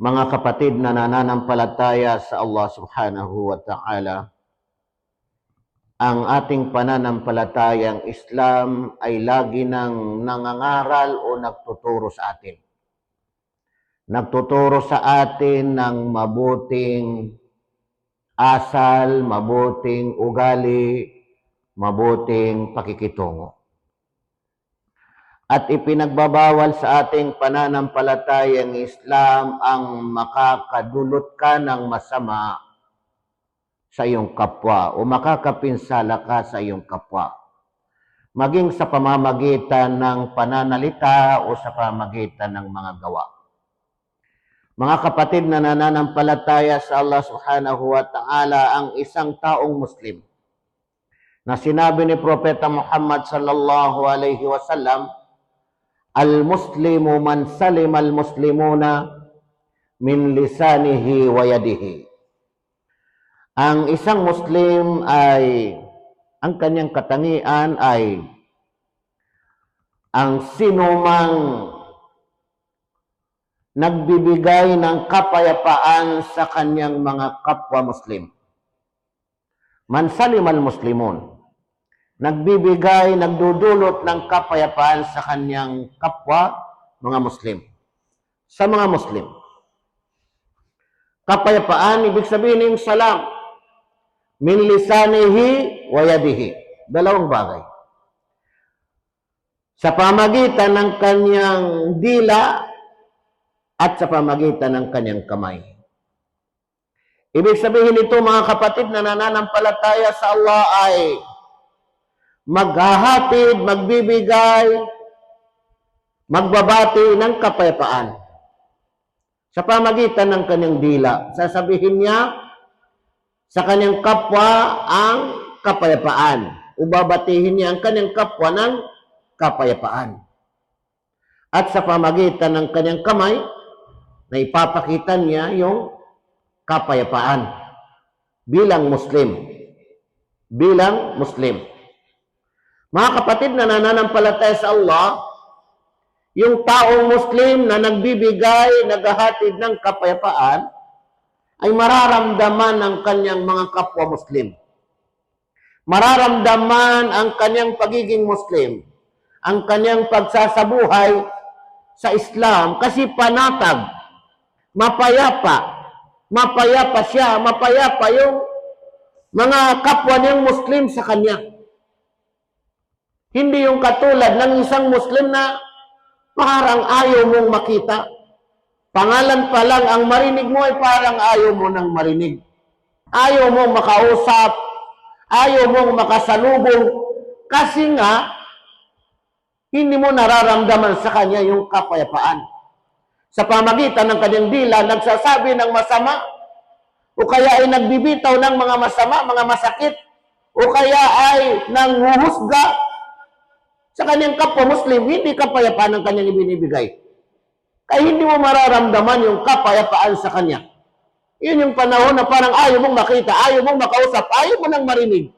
Mga kapatid na nananampalataya sa Allah subhanahu wa ta'ala, ang ating pananampalatayang Islam ay lagi nang nangangaral o nagtuturo sa atin. Nagtuturo sa atin ng mabuting asal, mabuting ugali, mabuting pakikitungo. At ipinagbabawal sa ating pananampalatayang Islam ang makakadulot ka ng masama sa iyong kapwa o makakapinsala ka sa iyong kapwa, maging sa pamamagitan ng pananalita o sa pamamagitan ng mga gawa. Mga kapatid na nananampalataya sa Allah subhanahu wa ta'ala, ang isang taong Muslim na sinabi ni Propeta Muhammad sallallahu alaihi wasallam, al-muslimu man salim al-muslimuna min lisanihi wa yadihi. Ang isang Muslim ay, ang kanyang katangian ay ang sinumang nagbibigay ng kapayapaan sa kanyang mga kapwa Muslim. Man salim al-muslimun, nagbibigay, nagdudulot ng kapayapaan sa kanyang kapwa, mga Muslim. Sa mga Muslim. Kapayapaan, ibig sabihin yung salam. Min lisanihi wa yadihi. Dalawang bagay. Sa pamagitan ng kanyang dila at sa pamagitan ng kanyang kamay. Ibig sabihin ito, mga kapatid na nananampalataya sa Allah, ay maghahatid, magbibigay, magbabati ng kapayapaan. Sa pamagitan ng kanyang dila, sasabihin niya sa kanyang kapwa ang kapayapaan. Ubabatihin niya ang kanyang kapwa ng kapayapaan. At sa pamagitan ng kanyang kamay, na ipapakita niya yung kapayapaan bilang Muslim. Bilang Muslim. Mga kapatid na nananampalataya sa Allah, yung taong Muslim na nagbibigay, naghahatid ng kapayapaan, ay mararamdaman ng kanyang mga kapwa Muslim. Mararamdaman ang kanyang pagiging Muslim, ang kanyang pagsasabuhay sa Islam, kasi panatag, mapayapa. Mapayapa siya, mapayapa yung mga kapwa niyang Muslim sa kanya. Hindi yung katulad ng isang Muslim na parang ayaw mong makita. Pangalan pa lang, ang marinig mo ay parang ayaw mo nang marinig. Ayaw mong makausap, ayaw mong makasalubong, kasi nga, hindi mo nararamdaman sa kanya yung kapayapaan. Sa pamagitan ng kanyang dila, nagsasabi ng masama, o kaya ay nagbibitaw ng mga masama, mga masakit, o kaya ay nanghuhusga sa kanyang kapwa Muslim, hindi kapayapaan ang kanyang ibinibigay. Kaya hindi mo mararamdaman yung kapayapaan sa kanya. Yun yung panahon na parang ayaw mong makita, ayaw mong makausap, ayaw mo nang marinig.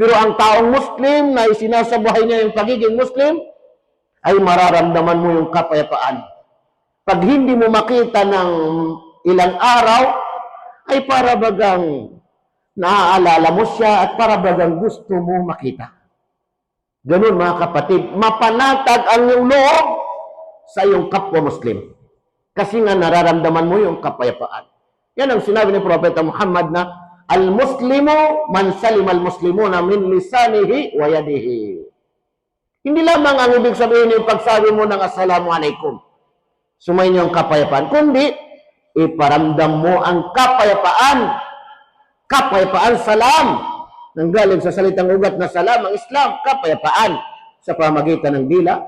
Pero ang taong Muslim na isinasabuhay niya yung pagiging Muslim, ay mararamdaman mo yung kapayapaan. Pag hindi mo makita ng ilang araw, ay para bagang naaalala mo siya at para bagang gusto mo makita. Ganun, mga kapatid, mapanatag ang iyong loob sa iyong kapwa Muslim. Kasi nga nararamdaman mo yung kapayapaan. Yan ang sinabi ni Propeta Muhammad na al-muslimu man salim al-muslimuna min lisanihi wa yadihi. Hindi lamang ang ibig sabihin yung pagsabi mo ng assalamu alaikum, sumayin yung kapayapaan, kundi iparamdam mo ang kapayapaan. Kapayapaan, salam. Nanggaling sa salitang ugat na salam, ang Islam, kapayapaan. Sa pamagitan ng dila,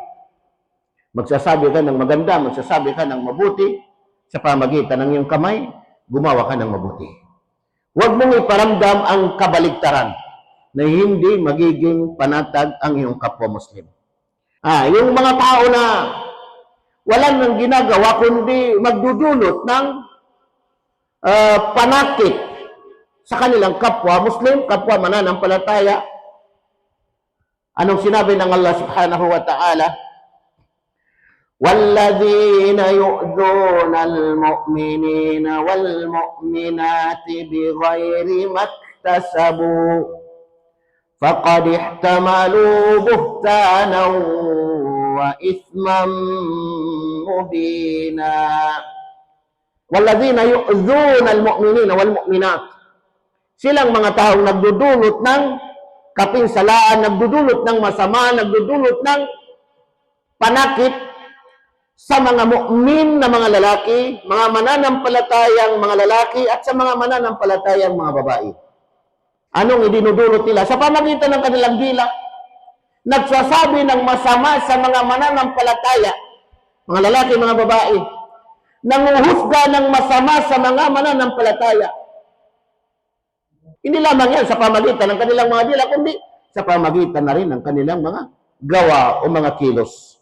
magsasabi ka ng maganda, magsasabi ka ng mabuti. Sa pamagitan ng iyong kamay, gumawa ka ng mabuti. Huwag mong iparamdam ang kabaligtaran na hindi magiging panatag ang iyong kapwa Muslim. Yung mga tao na walang nang ginagawa kundi magdudulot ng panakit sa kanilang kapwa Muslim, kapwa mananampalataya. Anong sinabi ng Allah subhanahu wa ta'ala? والذين يؤذون المؤمنين والمؤمنات بغير ما اكتسبوا فقد احتملوا بهتانا وإثما مبينا. والذين يؤذون المؤمنين والمؤminat, silang mga taong nagdudulot ng kapinsalaan, nagdudulot ng masama, nagdudulot ng panakit sa mga mu'min na mga lalaki, mga mananampalatayang mga lalaki at sa mga mananampalatayang mga babae. Anong idinudulot nila? Sa pamagitan ng kanilang dila, nagsasabi ng masama sa mga mananampalataya, mga lalaki, mga babae, nanguhusga ng masama sa mga mananampalataya. Hindi lamang yan sa pamagitan ng kanilang mga dila, kundi sa pamagitan na rin ng kanilang mga gawa o mga kilos.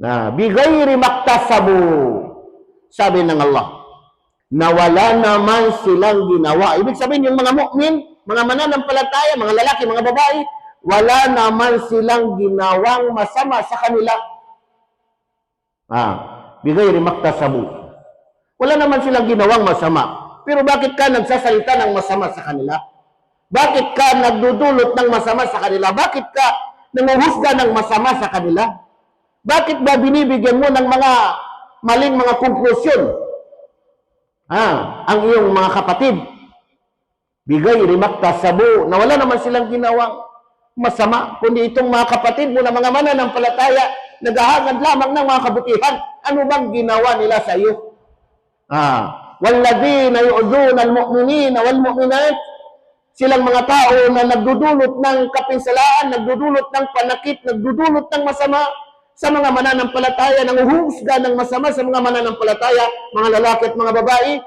Na bigayri maktasabu, sabi ng Allah, na wala naman silang ginawa. Ibig sabihin yung mga mu'min, mga mananampalataya, mga lalaki, mga babae, wala naman silang ginawang masama sa kanila. Bigayri maktasabu. Wala naman silang ginawang masama. Pero bakit ka nagsasalita ng masama sa kanila? Bakit ka nagdudulot ng masama sa kanila? Bakit ka nanguhusga ng masama sa kanila? Bakit ba binibigyan mo ng mga maling mga konklusyon? Ang iyong mga kapatid, bigayri maktasabu, na wala naman silang ginawang masama, kundi itong mga kapatid mo na mga mananampalataya, naghahangad lamang ng mga kabutihan. Ano bang ginawa nila sa iyo? Walladhina yu'dhuna al-mu'minina wal-mu'minat, silang mga tao na nagdudulot ng kapinsalaan, nagdudulot ng panakit, nagdudulot ng masama sa mga mananampalataya, nanguhusga ng masama sa mga mananampalataya, mga lalaki at mga babae.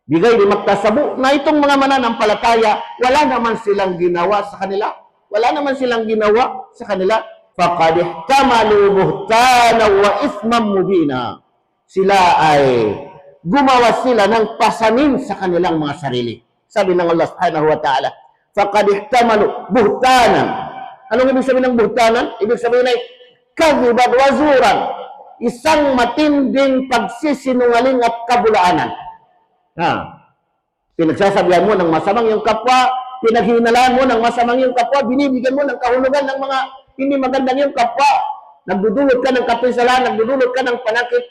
Bigayri maktasabu, na itong mga mananampalataya, wala naman silang ginawa sa kanila. Wala naman silang ginawa sa kanila. Faqad ihtamalu buhtanan wa ithman mubina. Sila ay gumawa sila ng pasanin sa kanilang mga sarili. Sabi ng Allah subhanahu wa ta'ala, faqad ihtamalu buhtanan. Anong ibig sabihin ng buhtanan? Ibig sabihin ay kadhiban wa zuran, isang matinding pagsisinungaling at kabulaanan. Pinagsasabihan mo ng masamang yung kapwa, pinaghinalaan mo ng masamang yung kapwa, binibigyan mo ng kahulugan ng mga hindi magandang yung kapwa, nagdudulot ka ng kapinsalaan, nagdudulot ka ng panakit,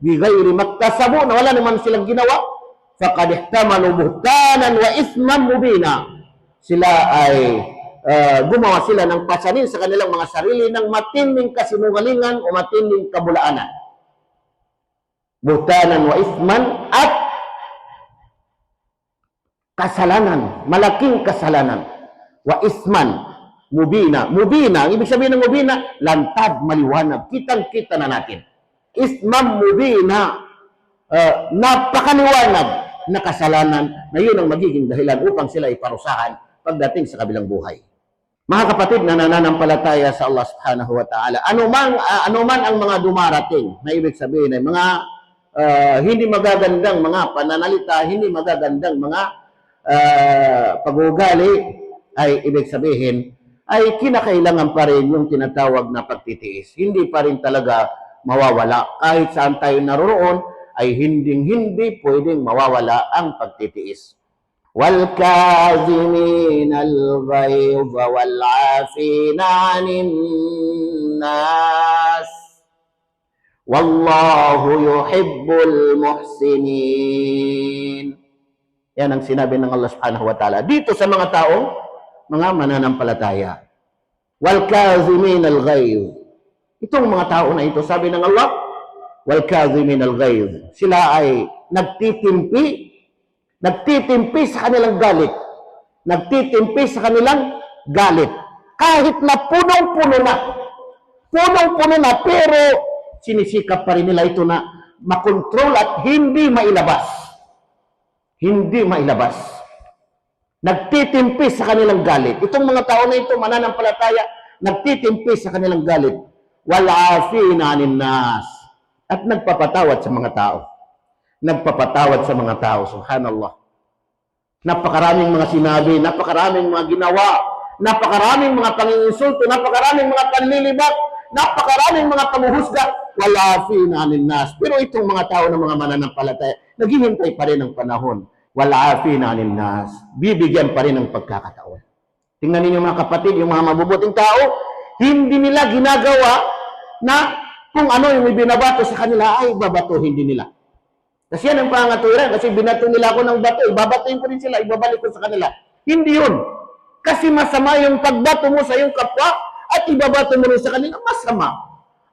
bigayri maktasabu, na wala naman silang ginawa, faqad ihtamalu buhtanan wa ithman mubina. Sila ay gumawa sila ng pasanin sa kanilang mga sarili ng matinding kasinungalingan o matinding kabulaanan. Buhtanan wa ithman, at kasalanan, malaking kasalanan. Wa ithman, mubina. Mubina, ang ibig sabihin ng mubina, lantad, maliwanag, kitang-kita na natin. Ithman mubina, napakaliwanag na kasalanan na yun ang magiging dahilan upang sila iparusahan pagdating sa kabilang buhay. Mga kapatid na nananampalataya sa Allah subhanahu wa ta'ala, ano man ang mga dumarating, na ibig sabihin ay mga hindi magagandang mga pananalita, hindi magagandang mga pag-uugali, ay ibig sabihin ay kinakailangan pa rin yung tinatawag na pagtitiis. Hindi pa rin talaga mawawala. Kahit saan tayo naroroon, ay hindi pwedeng mawawala ang pagtitiis. وَالْكَاظِمِينَ الْغَيْظَ وَالْعَافِينَ عَنِ النَّاسِ وَاللَّهُ يُحِبُّ الْمُحْسِنِينَ. Yan ang sinabi ng Allah subhanahu wa ta'ala dito sa mga taong mga mananampalataya. وَالْكَاظِمِينَ الْغَيْظَ. Itong mga tao na ito, sabi ng Allah, وَالْكَاظِمِينَ الْغَيْظَ. Sila ay nagtitimpi sa kanilang galit. Nagtitimpi sa kanilang galit. Kahit na punong-puno na, pero sinisikap pa rin nila ito na makontrol at hindi mailabas. Hindi mailabas. Nagtitimpi sa kanilang galit. Itong mga tao na ito, mananampalataya, nagtitimpi sa kanilang galit. Wal-afina anin nas. At nagpapatawad sa mga tao. Nagpapatawad sa mga tao, subhanallah. Napakaraming mga sinabi, napakaraming mga ginawa, napakaraming mga panginsulto, napakaraming mga panlilibak, napakaraming mga panghuhusga, wal-'afina 'anil nas. Pero itong mga tao ng mga mananampalataya, naghihintay pa rin ng panahon. Wal-'afina 'anil nas. Bibigyan pa rin ng pagkakataon. Tingnan ninyo mga kapatid, yung mga mabubuting tao, hindi nila ginagawa na kung ano yung ibinabato sa kanila ay babatuhin din nila. Kasi yan ang pangatuwiran. Kasi binato nila ako ng bato, ibabatuhin ko rin sila, ibabalik ko sa kanila. Hindi yun. Kasi masama yung pagbato mo sa iyong kapwa at ibabato mo rin sa kanila, masama.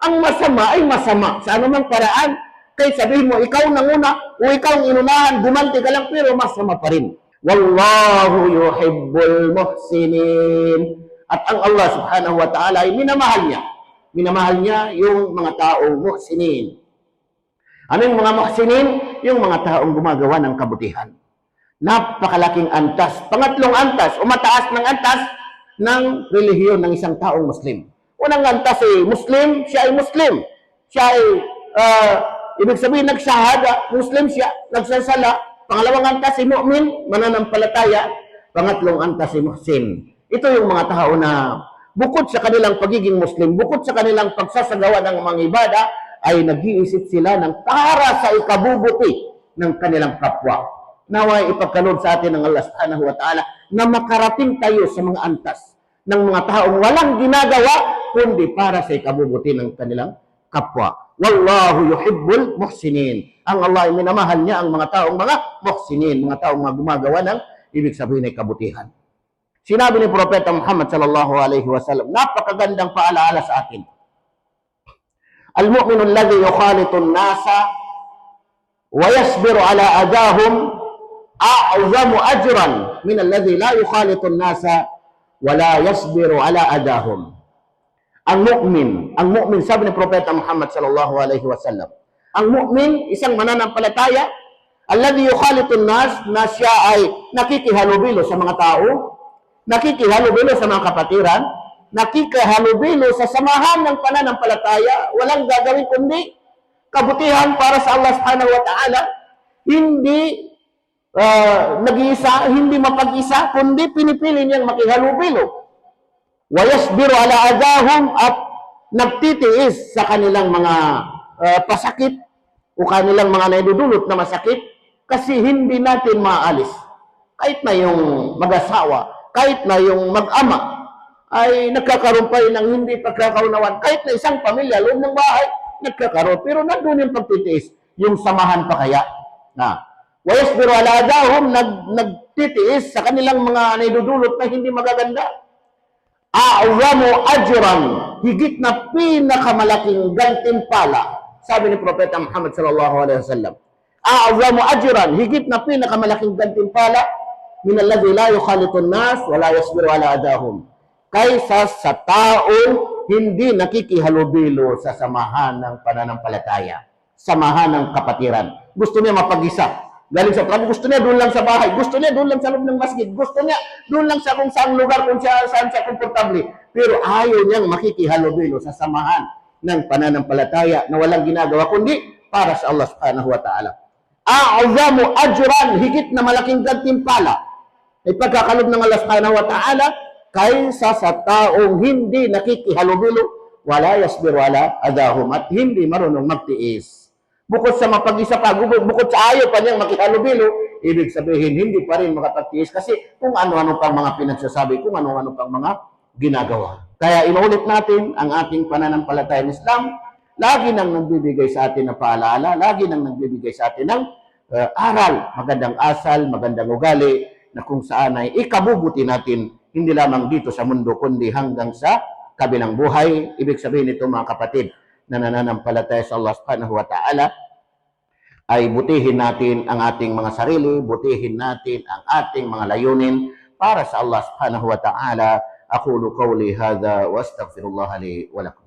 Ang masama ay masama sa anumang paraan. Kaya sabihin mo, ikaw nanguna o ikaw ang inunahan, gumanti ka lang, pero masama pa rin. Wallahu yuhibbul muhsinin. At ang Allah subhanahu wa ta'ala ay minamahal niya. Minamahal niya yung mga taong muhsinin. Ano yung mga muhsinin? Yung mga taong gumagawa ng kabutihan. Napakalaking antas. Pangatlong antas, o mataas ng antas ng relihiyon ng isang taong Muslim. Unang antas ay Muslim, siya ay Muslim. Siya ay, ibig sabihin, nagsahada, Muslim siya, nagsasala. Pangalawang antas ay mu'min, mananampalataya. Pangatlong antas ay muhsin. Ito yung mga tao na bukod sa kanilang pagiging Muslim, bukod sa kanilang pagsasagawa ng mga ibada, ay nag-iisip sila ng para sa ikabubuti ng kanilang kapwa. Naway ipagkaloob sa atin ng Allah subhanahu wa ta'ala na makarating tayo sa mga antas ng mga taong walang ginagawa kundi para sa ikabubuti ng kanilang kapwa. Wallahu yuhibbul muhsinin. Ang Allah ay minamahal niya ang mga taong mga muhsinin, mga taong mga gumagawa ng ibig sabihin ay kabutihan. Sinabi ni Propeta Muhammad sallallahu alaihi wasallam, napakagandang paalaala sa atin. Al-mu'minu alladhi yukhalitu an-nasa wa yasbiru ala adahum a'zamu ajran min alladhi la yukhalitu an-nasa wa la yasbiru ala adahum. Ang mu'min, sabi ni Propeta Muhammad sallallahu alaihi wasallam, ang mu'min, isang mananampalataya, alladhi yukhalitu an-nas, na siya ay nakikihalubilo sa mga tao, nakikihalubilo sa mga kapatiran, nakikihalubilo sa samahan ng pananampalataya, walang gagawin kundi kabutihan para sa Allah subhanahu wa ta'ala, hindi nag-iisa, hindi mapag-isa, kundi pinipili niyang makihalubilo. Wayasbiru ala adahum, at nagtitiis sa kanilang mga pasakit o kanilang mga naidudulot na masakit, kasi hindi natin maalis. Kahit na yung mag-asawa, kahit na yung mag-ama, ay nagkakaroon pa rin ng hindi pagkakaunawan. Kahit na isang pamilya, loob ng bahay, nagkakaroon. Pero nandun yung pagtitiis, yung samahan pa kaya. Wayasbiru ala adahum, nagtitiis sa kanilang mga naidudulot na hindi magaganda. A'zamu ajran, higit na pinakamalaking gantimpala. Sabi ni Propeta Muhammad sallallahu alaihi wasallam, a'zamu ajran, higit na pinakamalaking gantimpala min alladhi la yukhalitu an-nas wa la yasbiru ala adahum, kaysa sa taong hindi nakikihalubilo sa samahan ng pananampalataya, samahan ng kapatiran. Gusto niya mapag-isa. Galing sa trabaho, gusto niya doon lang sa bahay, gusto niya doon lang sa loob ng masjid, gusto niya doon lang sa kung saang lugar, kung saan siya komportable. Pero ayaw niyang makikihalubilo sa samahan ng pananampalataya na walang ginagawa kundi para sa Allah subhanahu wa ta'ala. A'zamu ajran, higit na malaking gantimpala ay pagkakalob ng Allah subhanahu wa ta'ala kaysa sa taong hindi nakikihalubilo, wala yasbiru ala adahum, at hindi marunong magtiis. Bukod sa mapag-isa pa, bukod sa ayaw pa niyang makihalubilo, ibig sabihin hindi pa rin makapagtiis kasi kung ano-ano pang mga pinagsasabi, kung ano-ano pang mga ginagawa. Kaya inuulit natin ang ating pananampalatayang Islam, lagi nang nagbibigay sa atin ng paalala, lagi nang nagbibigay sa atin ng aral, magandang asal, magandang ugali, na kung saan ay ikabubuti natin, hindi lamang dito sa mundo, kundi hanggang sa kabilang buhay. Ibig sabihin nito mga kapatid, na nananampalataya sa Allah subhanahu wa ta'ala, ay butihin natin ang ating mga sarili, butihin natin ang ating mga layunin para sa Allah subhanahu wa ta'ala. Aqulu qawli hadha wa astaghfirullah li wa lakum.